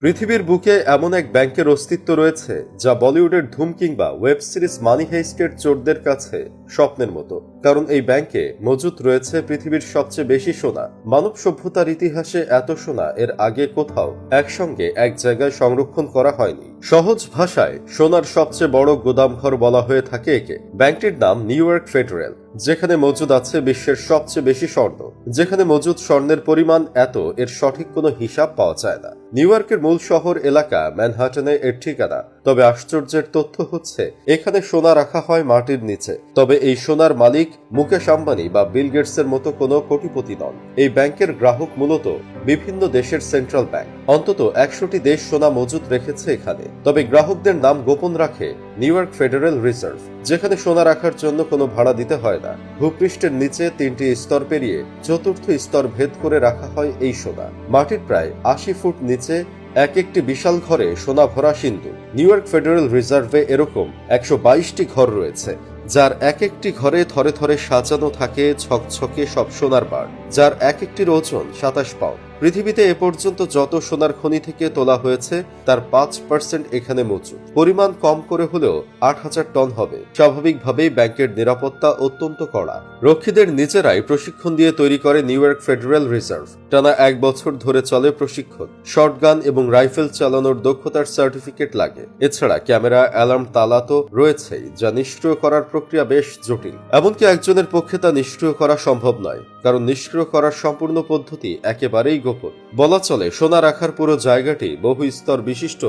পৃথিবীর বুকে এমন এক ব্যাংকের অস্তিত্ব রয়েছে যা বলিউডের ধুম কিংবা ওয়েব সিরিজ মানি হেইস্টের চোরদের কাছে স্বপ্নের মতো। কারণ এই ব্যাংকে মজুত রয়েছে পৃথিবীর সবচেয়ে বেশি সোনা। মানব সভ্যতার ইতিহাসে এত সোনা এর আগে কোথাও একসঙ্গে এক জায়গায় সংরক্ষণ করা হয়নি। সহজ ভাষায় সোনার সবচেয়ে বড় গোদামঘর বলা হয়ে থাকে একে। ব্যাংকটির নাম নিউ ইয়র্ক ফেডারেল, যেখানে মজুদ আছে বিশ্বের সবচেয়ে বেশি স্বর্ণ। যেখানে মজুদ স্বর্ণের পরিমাণ এত, এর সঠিক কোনো হিসাব পাওয়া যায় না। নিউ ইয়র্কের মূল শহর এলাকা ম্যানহাটনে এর ঠিকানা। তবে আশ্চর্যের তথ্য হচ্ছে এখানে সোনা রাখা হয় মাটির নিচে। তবে এই সোনার মালিক মুকেশ আম্বানি বা বিল গেটসের মতো কোনো কোটিপতি নন। এই ব্যাংকের গ্রাহক মূলত বিভিন্ন দেশের সেন্ট্রাল ব্যাংক। অন্তত 100টি দেশ সোনা মজুত রেখেছে এখানে। তবে গ্রাহকদের নাম গোপন রাখে নিউ ইয়র্ক ফেডারেল রিজার্ভ, যেখানে সোনা রাখার জন্য কোনো ভাড়া দিতে হয় না। ভূপৃষ্ঠের নিচে 3টি স্তর পেরিয়ে 4র্থ স্তর ভেদ করে রাখা হয় এই সোনা। মাটির প্রায় 80 ফুট নিচে এক একটি বিশাল ঘরে সোনা ভরা সিন্ধু। নিউ ইয়র্ক ফেডারেল রিজার্ভে এরকম 122টি ঘর রয়েছে, যার এক একটি ঘরে থরে থরে সাজানো থাকে ছকছকে সব সোনার বার, যার এক একটির ওজন 27 পাউন্ড। পৃথিবীতে এ পর্যন্ত যত সোনার খনি থেকে তোলা হয়েছে তার 5% এখানে মজুদ। পরিমাণ কম করে হলেও 8000 টন হবে। স্বাভাবিকভাবেই ব্যাংকের নিরাপত্তা অত্যন্ত কড়া। রক্ষীদের নিজেরাই প্রশিক্ষণ দিয়ে তৈরি করে নিউ ইয়র্ক ফেডারেল রিজার্ভ। টানা 1 বছর ধরে চলে প্রশিক্ষণ। শটগান এবং রাইফেল চালানোর দক্ষতার সার্টিফিকেট লাগে। এছাড়া ক্যামেরা, অ্যালার্ম, তালা তো রয়েছেই, যা নিষ্ক্রিয় করার প্রক্রিয়া বেশ জটিল। এমনকি একজনের পক্ষে তা নিষ্ক্রিয় করা সম্ভব নয়, কারণ নিষ্ক্রিয় করার সম্পূর্ণ পদ্ধতি একেবারেই গোপন। বলা চলে সোনা রাখার পুরো জায়গাটি বহু স্তর বিশিষ্ট